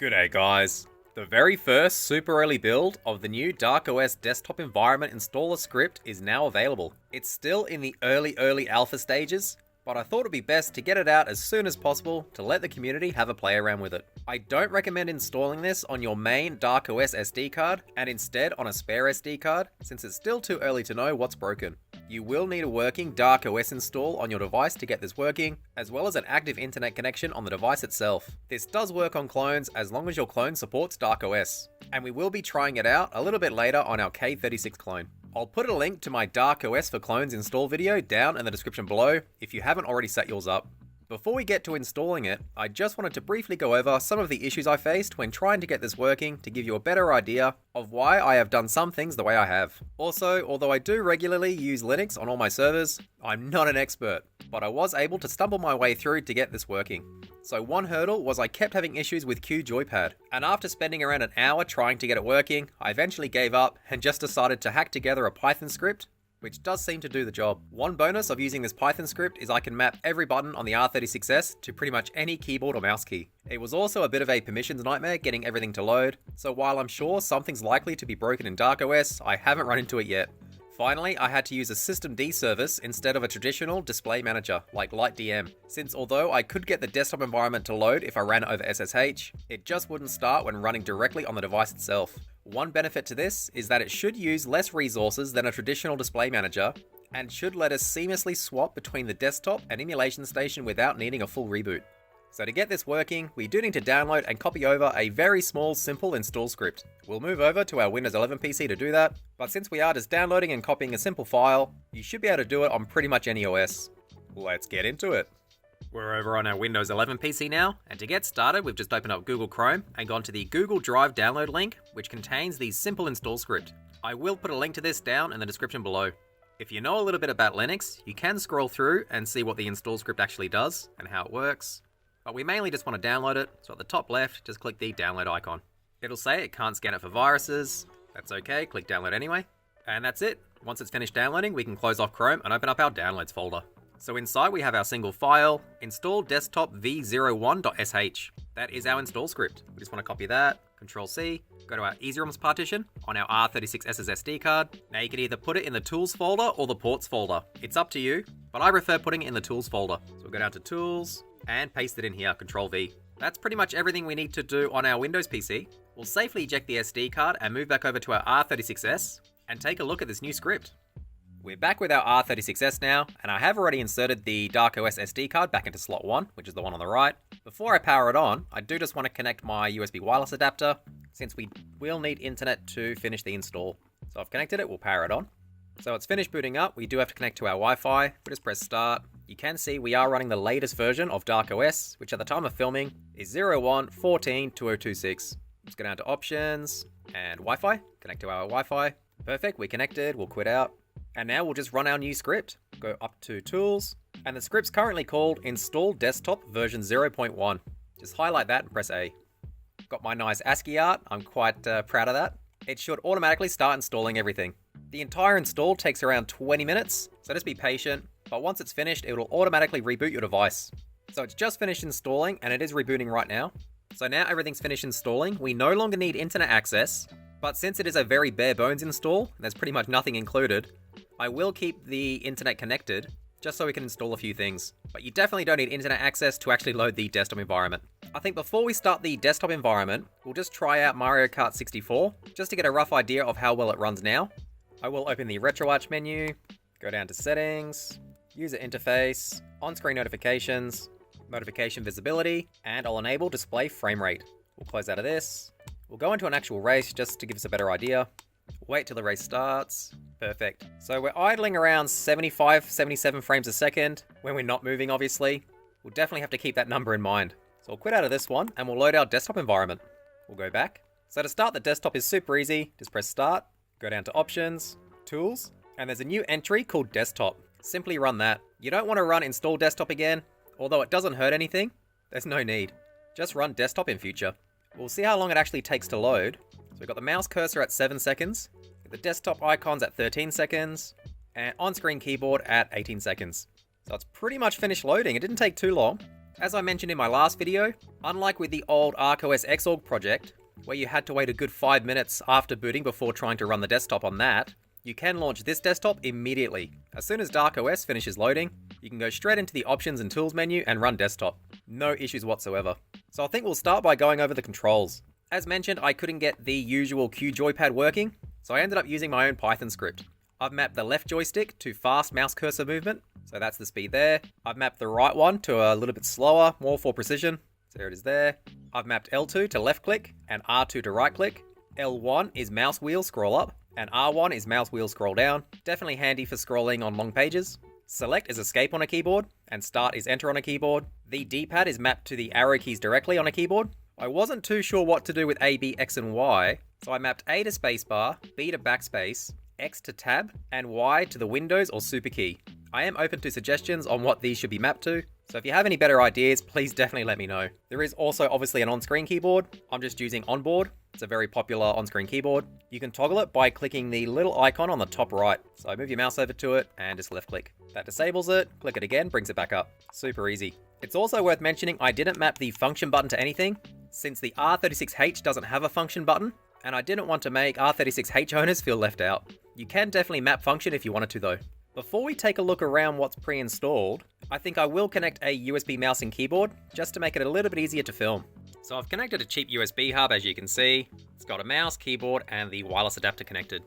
G'day guys. The very first super early build of the new dArkOS desktop environment installer script is now available. It's still in the early alpha stages, but I thought it'd be best to get it out as soon as possible to let the community have a play around with it. I don't recommend installing this on your main dArkOS SD card and instead on a spare SD card, since it's still too early to know what's broken. You will need a working dArkOS install on your device to get this working, as well as an active internet connection on the device itself. This does work on clones as long as your clone supports dArkOS, and we will be trying it out a little bit later on our K36 clone. I'll put a link to my dArkOS for clones install video down in the description below if you haven't already set yours up. Before we get to installing it, I just wanted to briefly go over some of the issues I faced when trying to get this working to give you a better idea of why I have done some things the way I have. Also, although I do regularly use Linux on all my servers, I'm not an expert, but I was able to stumble my way through to get this working. So one hurdle was I kept having issues with QJoypad, and after spending around an hour trying to get it working, I eventually gave up and just decided to hack together a Python script which does seem to do the job. One bonus of using this Python script is I can map every button on the R36S to pretty much any keyboard or mouse key. It was also a bit of a permissions nightmare getting everything to load, so while I'm sure something's likely to be broken in dArkOS, I haven't run into it yet. Finally, I had to use a systemd service instead of a traditional display manager like LightDM, since although I could get the desktop environment to load if I ran over SSH, it just wouldn't start when running directly on the device itself. One benefit to this is that it should use less resources than a traditional display manager, and should let us seamlessly swap between the desktop and Emulation Station without needing a full reboot. So to get this working, we do need to download and copy over a very small, simple install script. We'll move over to our Windows 11 PC to do that, but since we are just downloading and copying a simple file, you should be able to do it on pretty much any OS. Let's get into it. We're over on our Windows 11 PC now, and to get started, we've just opened up Google Chrome and gone to the Google Drive download link, which contains the simple install script. I will put a link to this down in the description below. If you know a little bit about Linux, you can scroll through and see what the install script actually does and how it works. But we mainly just want to download it, so at the top left, just click the download icon. It'll say it can't scan it for viruses. That's okay, click download anyway. And that's it. Once it's finished downloading, we can close off Chrome and open up our downloads folder. So inside we have our single file, install desktop v01.sh. That is our install script. We just want to copy that, Control-C, go to our EasyROMs partition on our R36S's SD card. Now you can either put it in the tools folder or the ports folder. It's up to you, but I prefer putting it in the tools folder. So we'll go down to tools and paste it in here, Control-V. That's pretty much everything we need to do on our Windows PC. We'll safely eject the SD card and move back over to our R36S and take a look at this new script. We're back with our R36S now, and I have already inserted the dArkOS SD card back into slot 1, which is the one on the right. Before I power it on, I do just want to connect my USB wireless adapter, since we will need internet to finish the install. So I've connected it, we'll power it on. So it's finished booting up, we do have to connect to our Wi-Fi. We just press start. You can see we are running the latest version of dArkOS, which at the time of filming is 01.14.2026. Let's go down to options and Wi-Fi, connect to our Wi-Fi. Perfect, we're connected, we'll quit out. And now we'll just run our new script. Go up to Tools, and the script's currently called Install Desktop version 0.1. Just highlight that and press A. Got my nice ASCII art, I'm quite proud of that. It should automatically start installing everything. The entire install takes around 20 minutes, so just be patient, but once it's finished, it will automatically reboot your device. So it's just finished installing, and it is rebooting right now. So now everything's finished installing, we no longer need internet access, but since it is a very bare bones install, and there's pretty much nothing included, I will keep the internet connected, just so we can install a few things. But you definitely don't need internet access to actually load the desktop environment. I think before we start the desktop environment, we'll just try out Mario Kart 64, just to get a rough idea of how well it runs now. I will open the RetroArch menu, go down to Settings, User Interface, On-Screen Notifications, Notification Visibility, and I'll enable Display Frame Rate. We'll close out of this. We'll go into an actual race just to give us a better idea. Wait till the race starts. Perfect. So we're idling around 75, 77 frames a second when we're not moving, obviously. We'll definitely have to keep that number in mind. So we'll quit out of this one and we'll load our desktop environment. We'll go back. So to start the desktop is super easy. Just press Start, go down to Options, Tools, and there's a new entry called Desktop. Simply run that. You don't want to run Install Desktop again, although it doesn't hurt anything. There's no need. Just run Desktop in future. We'll see how long it actually takes to load. So we've got the mouse cursor at 7 seconds, the desktop icons at 13 seconds, and on-screen keyboard at 18 seconds. So it's pretty much finished loading. It didn't take too long. As I mentioned in my last video, unlike with the old dArkOS Xorg project, where you had to wait a good 5 minutes after booting before trying to run the desktop on that, you can launch this desktop immediately. As soon as dArkOS finishes loading, you can go straight into the Options and Tools menu and run desktop. No issues whatsoever. So I think we'll start by going over the controls. As mentioned, I couldn't get the usual Q joypad working, so I ended up using my own Python script. I've mapped the left joystick to fast mouse cursor movement, so that's the speed there. I've mapped the right one to a little bit slower, more for precision. So there it is there. I've mapped L2 to left click and R2 to right click. L1 is mouse wheel scroll up, and R1 is mouse wheel scroll down. Definitely handy for scrolling on long pages. Select is escape on a keyboard, and start is enter on a keyboard. The D-pad is mapped to the arrow keys directly on a keyboard. I wasn't too sure what to do with A, B, X, and Y, so I mapped A to spacebar, B to backspace, X to tab, and Y to the Windows or super key. I am open to suggestions on what these should be mapped to, so if you have any better ideas, please definitely let me know. There is also obviously an on-screen keyboard. I'm just using Onboard. It's a very popular on-screen keyboard. You can toggle it by clicking the little icon on the top right. So move your mouse over to it and just left click. That disables it, click it again, brings it back up. Super easy. It's also worth mentioning I didn't map the function button to anything, since the R36H doesn't have a function button, and I didn't want to make R36H owners feel left out. You can definitely map function if you wanted to though. Before we take a look around what's pre-installed, I think I will connect a USB mouse and keyboard, just to make it a little bit easier to film. So I've connected a cheap USB hub, as you can see. It's got a mouse, keyboard, and the wireless adapter connected.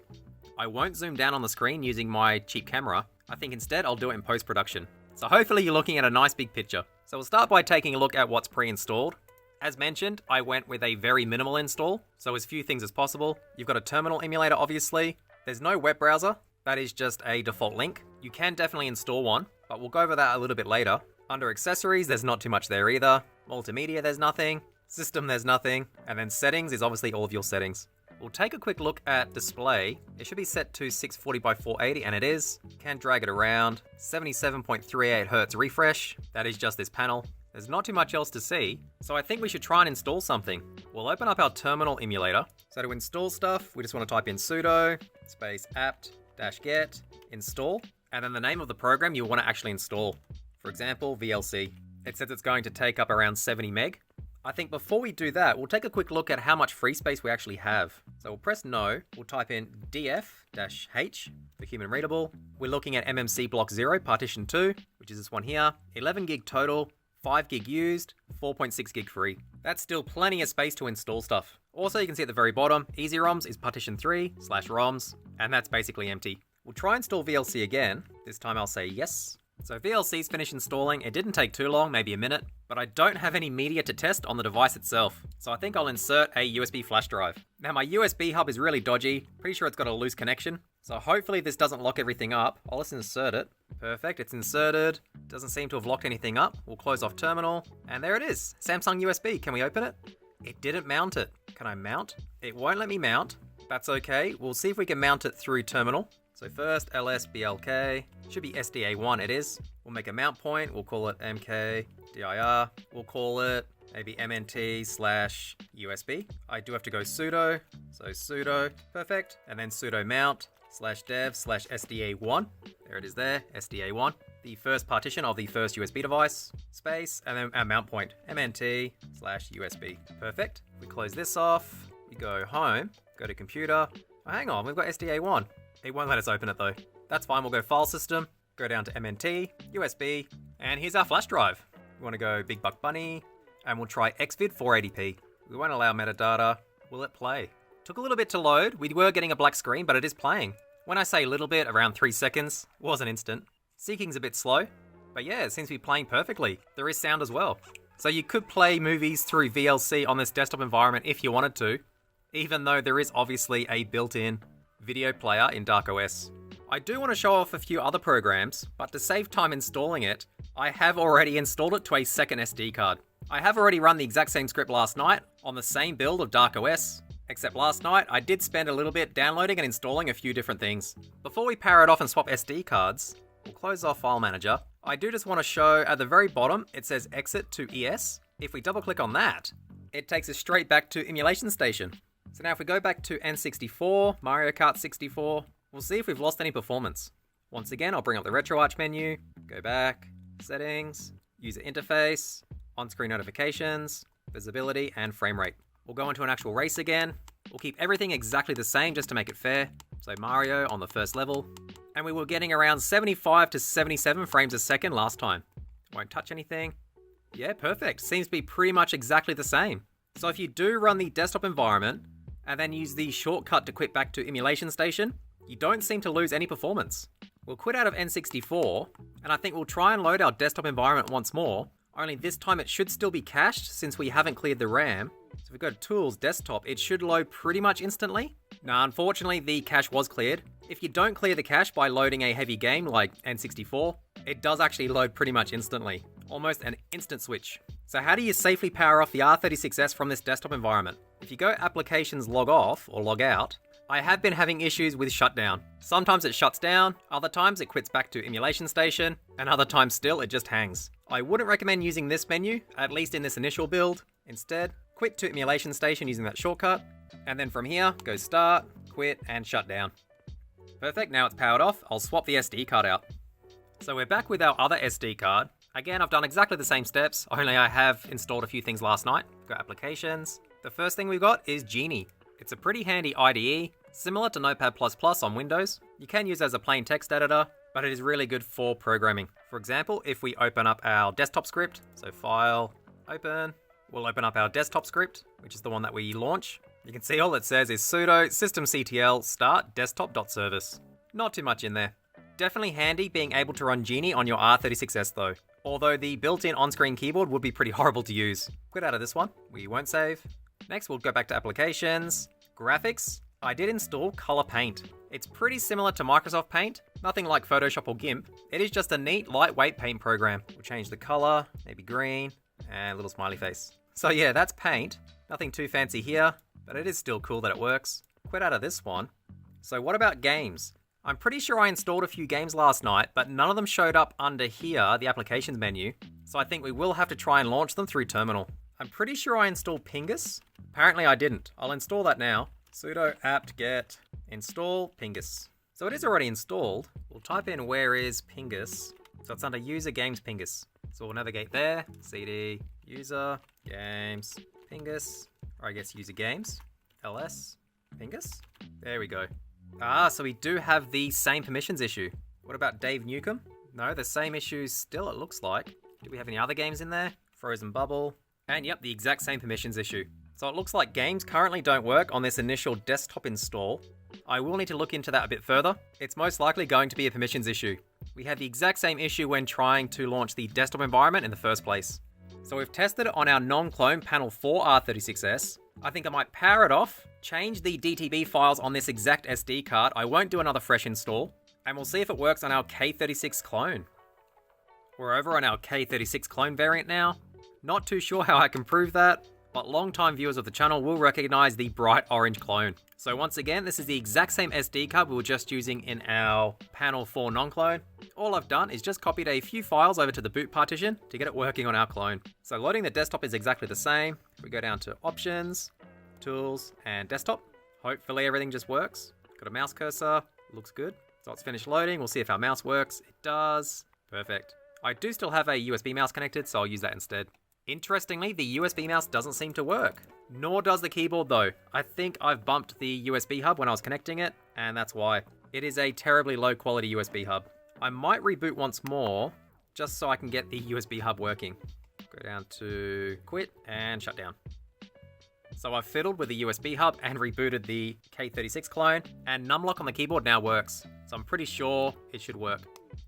I won't zoom down on the screen using my cheap camera. I think instead I'll do it in post-production. So hopefully you're looking at a nice big picture. So we'll start by taking a look at what's pre-installed. As mentioned, I went with a very minimal install, so as few things as possible. You've got a terminal emulator, obviously. There's no web browser. That is just a default link. You can definitely install one, but we'll go over that a little bit later. Under accessories, there's not too much there either. Multimedia, there's nothing. System, there's nothing. And then settings is obviously all of your settings. We'll take a quick look at display. It should be set to 640 by 480, and it is. Can drag it around. 77.38 Hertz refresh. That is just this panel. There's not too much else to see, so I think we should try and install something. We'll open up our terminal emulator. So to install stuff, we just want to type in sudo space apt-get install, and then the name of the program you want to actually install. For example, VLC. It says it's going to take up around 70 meg. I think before we do that, we'll take a quick look at how much free space we actually have. So we'll press no, we'll type in df-h for human readable. We're looking at MMC block 0, partition 2, which is this one here. 11 gig total, 5 gig used, 4.6 gig free. That's still plenty of space to install stuff. Also, you can see at the very bottom, EasyROMs is partition 3/ROMs, and that's basically empty. We'll try install VLC again. This time I'll say yes. So VLC's finished installing. It didn't take too long, maybe a minute, but I don't have any media to test on the device itself. So I think I'll insert a USB flash drive. Now my USB hub is really dodgy. Pretty sure it's got a loose connection. So hopefully this doesn't lock everything up. I'll just insert it. Perfect, it's inserted. Doesn't seem to have locked anything up. We'll close off terminal. And there it is, Samsung USB. Can we open it? It didn't mount it. Can I mount? It won't let me mount. That's okay. We'll see if we can mount it through terminal. So first, LSBLK. Should be SDA1, it is. We'll make a mount point. We'll call it MKDIR. We'll call it maybe MNT/USB. I do have to go sudo. So sudo, perfect. And then sudo mount /dev/SDA1. There it is there, SDA1. The first partition of the first USB device, space, and then our mount point, MNT/USB. Perfect. We close this off. We go home, go to computer. Oh, hang on, we've got SDA1. It won't let us open it though. That's fine, we'll go file system, go down to MNT, USB, and here's our flash drive. We want to go Big Buck Bunny, and we'll try Xvid 480p. We won't allow metadata. Will it play? Took a little bit to load. We were getting a black screen, but it is playing. When I say a little bit, around 3 seconds, it was an instant. Seeking's a bit slow, but yeah, it seems to be playing perfectly. There is sound as well. So you could play movies through VLC on this desktop environment if you wanted to, even though there is obviously a built-in video player in dArkOS. I do want to show off a few other programs, but to save time installing it, I have already installed it to a second SD card. I have already run the exact same script last night on the same build of dArkOS, except last night I did spend a little bit downloading and installing a few different things. Before we power it off and swap SD cards, we'll close our file manager. I do just want to show at the very bottom, it says exit to ES. If we double click on that, it takes us straight back to Emulation Station. So now if we go back to N64, Mario Kart 64, we'll see if we've lost any performance. Once again, I'll bring up the RetroArch menu, go back, settings, user interface, on-screen notifications, visibility, and frame rate. We'll go into an actual race again. We'll keep everything exactly the same just to make it fair. So Mario on the first level. And we were getting around 75 to 77 frames a second last time. Won't touch anything. Yeah, perfect. Seems to be pretty much exactly the same. So if you do run the desktop environment and then use the shortcut to quit back to Emulation Station, you don't seem to lose any performance. We'll quit out of N64, and I think we'll try and load our desktop environment once more, only this time it should still be cached since we haven't cleared the RAM. So if we go to Tools, Desktop, it should load pretty much instantly. Now, unfortunately, the cache was cleared. If you don't clear the cache by loading a heavy game like N64, it does actually load pretty much instantly. Almost an instant switch. So how do you safely power off the R36S from this desktop environment? If you go Applications Log Off or Log Out, I have been having issues with shutdown. Sometimes it shuts down, other times it quits back to Emulation Station, and other times still it just hangs. I wouldn't recommend using this menu, at least in this initial build. Instead, quit to Emulation Station using that shortcut, and then from here, go Start, Quit, and Shut Down. Perfect, now it's powered off. I'll swap the SD card out. So we're back with our other SD card. Again, I've done exactly the same steps, only I have installed a few things last night. Go Applications. The first thing we've got is Geany. It's a pretty handy IDE, similar to Notepad++ on Windows. You can use it as a plain text editor, but it is really good for programming. For example, if we open up our desktop script, so File, Open, we'll open up our desktop script, which is the one that we launch. You can see all it says is sudo systemctl start desktop.service. Not too much in there. Definitely handy being able to run Geany on your R36S though, although the built-in on-screen keyboard would be pretty horrible to use. Quit out of this one, we won't save. Next, we'll go back to Applications, Graphics. I did install KolourPaint. It's pretty similar to Microsoft Paint, nothing like Photoshop or GIMP. It is just a neat, lightweight paint program. We'll change the color, maybe green, and a little smiley face. So yeah, that's Paint. Nothing too fancy here, but it is still cool that it works. Quit out of this one. So what about games? I'm pretty sure I installed a few games last night, but none of them showed up under here, the Applications menu. So I think we will have to try and launch them through Terminal. I'm pretty sure I installed Pingus. Apparently I didn't. I'll install that now. Sudo apt-get install Pingus. So it is already installed. We'll type in where is Pingus. So it's under user games Pingus. So we'll navigate there, cd, user, games, Pingus, or I guess user games, ls, Pingus. There we go. Ah, so we do have the same permissions issue. What about Dave Newcomb? No, the same issues still it looks like. Do we have any other games in there? Frozen Bubble. And yep, the exact same permissions issue. So it looks like games currently don't work on this initial desktop install. I will need to look into that a bit further. It's most likely going to be a permissions issue. We had the exact same issue when trying to launch the desktop environment in the first place. So we've tested it on our non-clone Panel 4 R36S. I think I might power it off, change the DTB files on this exact SD card. I won't do another fresh install, and we'll see if it works on our K36 clone. We're over on our K36 clone variant now. Not too sure how I can prove that, but long-time viewers of the channel will recognize the bright orange clone. So once again, this is the exact same SD card we were just using in our Panel 4 non-clone. All I've done is just copied a few files over to the boot partition to get it working on our clone. So loading the desktop is exactly the same. If we go down to Options, Tools, and Desktop, hopefully everything just works. Got a mouse cursor, looks good. So it's finished loading, we'll see if our mouse works. It does. Perfect. I do still have a USB mouse connected, so I'll use that instead. Interestingly, the USB mouse doesn't seem to work. Nor does the keyboard though. I think I've bumped the USB hub when I was connecting it, and that's why. It is a terribly low quality USB hub. I might reboot once more, just so I can get the USB hub working. Go down to Quit and Shut Down. So I've fiddled with the USB hub and rebooted the K36 clone, and numlock on the keyboard now works. So I'm pretty sure it should work.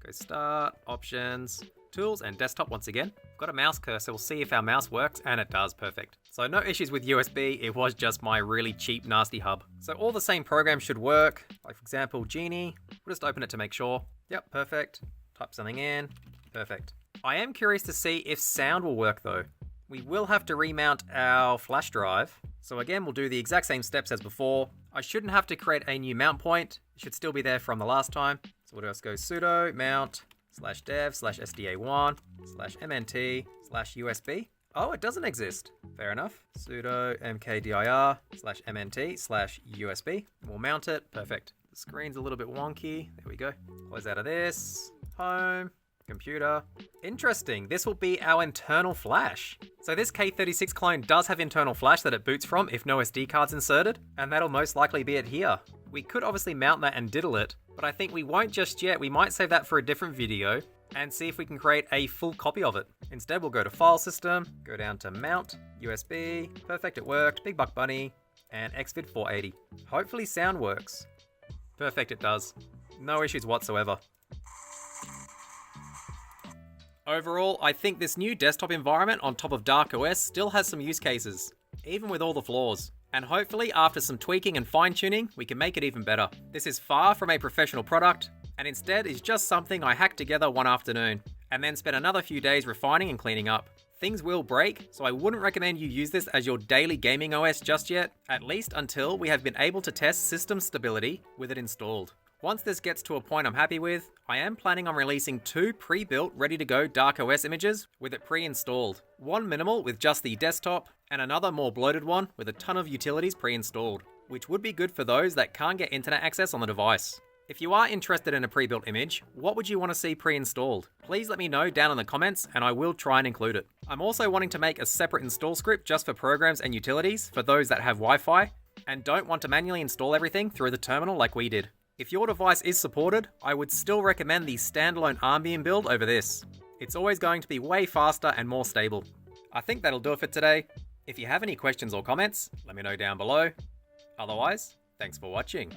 Go Start, Options, Tools, and Desktop once again. Got a mouse cursor, we'll see if our mouse works, and it does, perfect. So no issues with USB, it was just my really cheap, nasty hub. So all the same programs should work. Like for example, Geany, we'll just open it to make sure. Yep, perfect. Type something in, perfect. I am curious to see if sound will work though. We will have to remount our flash drive. So again, we'll do the exact same steps as before. I shouldn't have to create a new mount point. It should still be there from the last time. So we'll just go sudo mount /dev/sda1/mnt/USB. Oh, it doesn't exist. Fair enough. Sudo mkdir/mnt/USB. We'll mount it. Perfect. The screen's a little bit wonky. There we go. Close out of this. Home. Computer. Interesting, this will be our internal flash. So this K36 clone does have internal flash that it boots from if no SD card's inserted, and that'll most likely be it here. We could obviously mount that and diddle it, but I think we won't just yet. We might save that for a different video and see if we can create a full copy of it. Instead, we'll go to File System, go down to Mount, USB, perfect, it worked, Big Buck Bunny, and Xvid 480. Hopefully sound works. Perfect, it does. No issues whatsoever. Overall, I think this new desktop environment on top of dArkOS still has some use cases, even with all the flaws. And hopefully, after some tweaking and fine-tuning, we can make it even better. This is far from a professional product, and instead is just something I hacked together one afternoon, and then spent another few days refining and cleaning up. Things will break, so I wouldn't recommend you use this as your daily gaming OS just yet, at least until we have been able to test system stability with it installed. Once this gets to a point I'm happy with, I am planning on releasing 2 pre-built, ready-to-go dArkOS images with it pre-installed. One minimal with just the desktop, and another more bloated one with a ton of utilities pre-installed, which would be good for those that can't get internet access on the device. If you are interested in a pre-built image, what would you want to see pre-installed? Please let me know down in the comments and I will try and include it. I'm also wanting to make a separate install script just for programs and utilities for those that have Wi-Fi and don't want to manually install everything through the terminal like we did. If your device is supported, I would still recommend the standalone Armbian build over this. It's always going to be way faster and more stable. I think that'll do it for today. If you have any questions or comments, let me know down below. Otherwise, thanks for watching.